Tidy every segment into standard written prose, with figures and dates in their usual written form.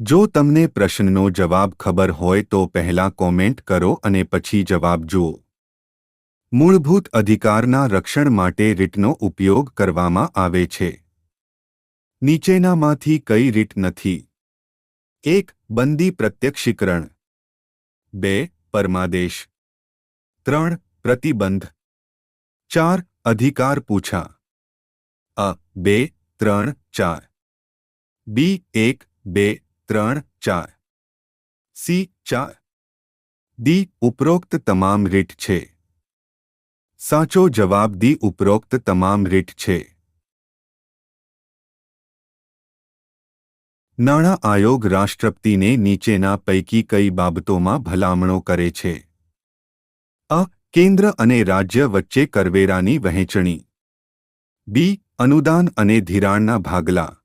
જો તમને પ્રશ્નનો જવાબ ખબર હોય તો પહેલા કોમેન્ટ કરો અને પછી જવાબ જુઓ. મૂળભૂત અધિકારના રક્ષણ માટે રીટનો ઉપયોગ કરવામાં આવે છે. નીચેનામાંથી કઈ રીટ નથી? 1. બંદી પ્રત્યક્ષીકરણ. 2. પરમાદેશ. 3. પ્રતિબંધ. 4. અધિકાર પૂછા. અ 2, 3, 4. બી 1, 2, 3, 4. સી 4. ડી ઉપરોક્ત તમામ રીટ છે. સાચો જવાબ ડી ઉપરોક્ત તમામ રીટ છે. નાણાં આયોગ રાષ્ટ્રપતિને નીચેના પૈકી કઈ બાબતોમાં ભલામણો કરે છે? અ. કેન્દ્ર અને રાજ્ય વચ્ચે કરવેરાની વહેંચણી. બી. અનુદાન અને ધિરાણના ભાગલા.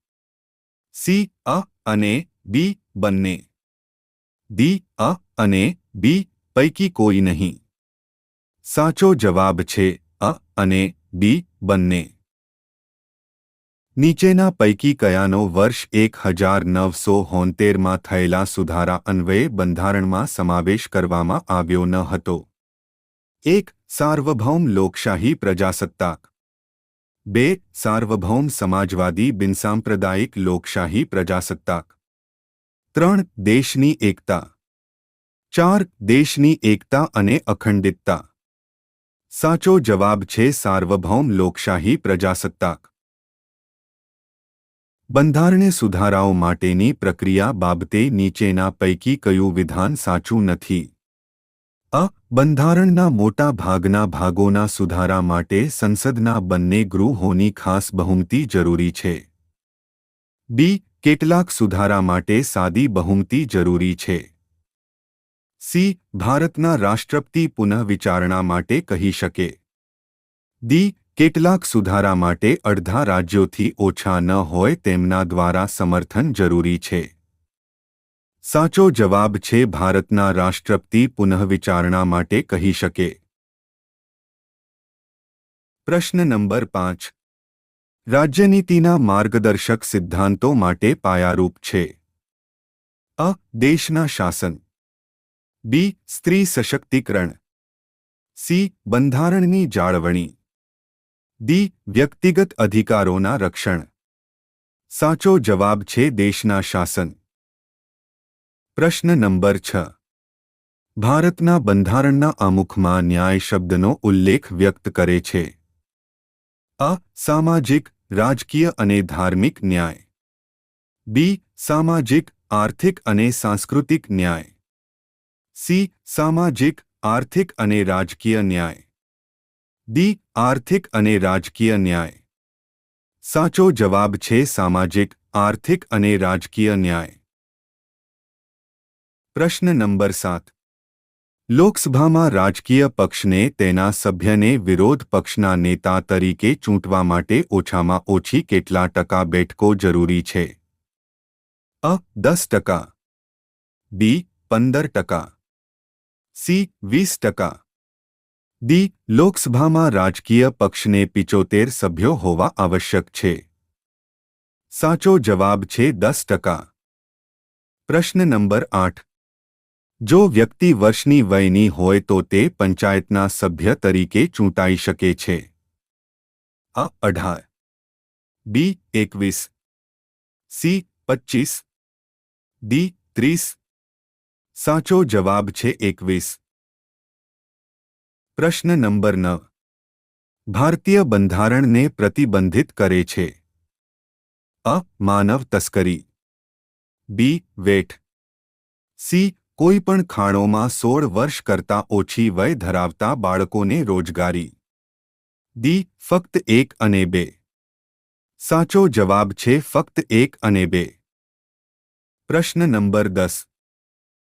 સી. અ અને બી બંને. ડી. અ અને બી પૈકી કોઈ નહીં. સાચો જવાબ છે અ અને બી બંને. નીચેના પૈકી કયાનો વર્ષ 1973માં થયેલા સુધારા અન્વયે બંધારણમાં સમાવેશ કરવામાં આવ્યો ન હતો? 1. સાર્વભૌમ લોકશાહી પ્રજાસત્તાક. 2. સાર્વભૌમ સમાજવાદી બિનસાંપ્રદાયિક લોકશાહી પ્રજાસત્તાક. 3. દેશની એકતા. 4. દેશની એકતા અને અખંડિતતા. સાચો જવાબ છે સાર્વભૌમ લોકશાહી પ્રજાસત્તાક. બંધારણીય સુધારાઓ માટેની પ્રક્રિયા બાબતે નીચેના પૈકી કયું વિધાન સાચું નથી? અ. બંધારણના મોટા ભાગના ભાગોના સુધારા માટે સંસદના બંને ગૃહોની ખાસ બહુમતી જરૂરી છે. બી. કેટલાક સુધારા માટે સાદી બહુમતી જરૂરી છે. સી. ભારતના રાષ્ટ્રપતિ પુનઃવિચારણા માટે કહી શકે. ડી. કેટલાક સુધારા માટે અડધા રાજ્યોથી ઓછા ન હોય તેમના દ્વારા સમર્થન જરૂરી છે. સાચો જવાબ છે ભારતના રાષ્ટ્રપતિ પુનઃવિચારણા માટે કહી શકે. પ્રશ્ન નંબર 5. રાજ્યનીતિના માર્ગદર્શક સિદ્ધાંતો માટે પાયારૂપ છે? અ. દેશના શાસન. બી. સ્ત્રી સશક્તિકરણ. સી. બંધારણની જાળવણી. ડી. વ્યક્તિગત અધિકારોના રક્ષણ. સાચો જવાબ છે દેશના શાસન. પ્રશ્ન નંબર 6. ભારતના બંધારણના આમુખમાં ન્યાય શબ્દનો ઉલ્લેખ વ્યક્ત કરે છે? અ. સામાજિક, રાજકીય અને ધાર્મિક ન્યાય. બી. સામાજિક, આર્થિક અને સાંસ્કૃતિક ન્યાય. સી. સામાજિક, આર્થિક અને રાજકીય ન્યાય. ડી. આર્થિક અને રાજકીય ન્યાય. સાચો જવાબ છે સામાજિક, આર્થિક અને રાજકીય ન્યાય. પ્રશ્ન નંબર 7. લોકસભામાં રાજકીય પક્ષને તેના સભ્યને વિરોધ પક્ષના નેતા તરીકે ચૂંટવા માટે ઓછામાં ઓછી કેટલા ટકા બેઠકો જરૂરી છે? અ. 10%. બી. 15%. સી. 20%. ડી. લોકસભામાં રાજકીય પક્ષને 75 સભ્યો હોવા આવશ્યક છે. સાચો જવાબ છે 10%. પ્રશ્ન નંબર 8. જો વ્યક્તિ વર્ષની વયની હોય તો તે પંચાયતના સભ્ય તરીકે ચૂંટાઈ શકે છે? અ. 18. બી. 21. સી. 25. ડી. 30. સાચો જવાબ છે 21. પ્રશ્ન નંબર 9. ભારતીય બંધારણને પ્રતિબંધિત કરે છે? અ. માનવ તસ્કરી. બી. વેઠ. સી. કોઈ પણ ખાણોમાં 16 વર્ષ કરતાં ઓછી વય ધરાવતા બાળકોને રોજગારી. ડી. ફક્ત 1 અને 2. સાચો જવાબ છે ફક્ત 1 અને 2. પ્રશ્ન નંબર 10.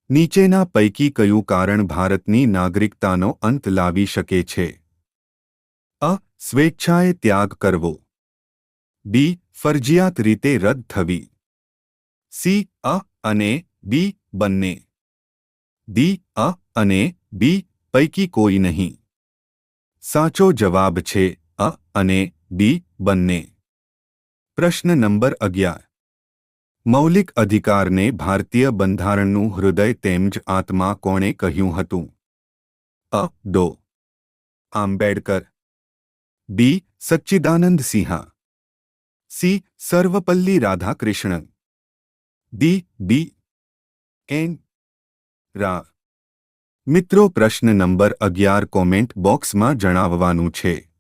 નીચેના પૈકી કયું કારણ ભારતની નાગરિકતાનો અંત લાવી શકે છે? અ. સ્વેચ્છાએ ત્યાગ કરવો. બી. ફરજિયાત રીતે રદ થવી. સી. અ અને બી બંને. ડી. અ અને બી પૈકી કોઈ નહીં. સાચો જવાબ છે અ અને બી બંને. પ્રશ્ન નંબર 11. મૌલિક અધિકારને ભારતીય બંધારણનું હૃદય તેમજ આત્મા કોણે કહ્યું હતું? અ. ડો. આંબેડકર. બી. સચ્ચિદાનંદ સિંહા. સી. સર્વપલ્લી રાધાકૃષ્ણન. ડી. બી. એન. રા. મિત્રો, પ્રશ્ન નંબર 11 કોમેન્ટ બોક્સમાં જણાવવાનું છે.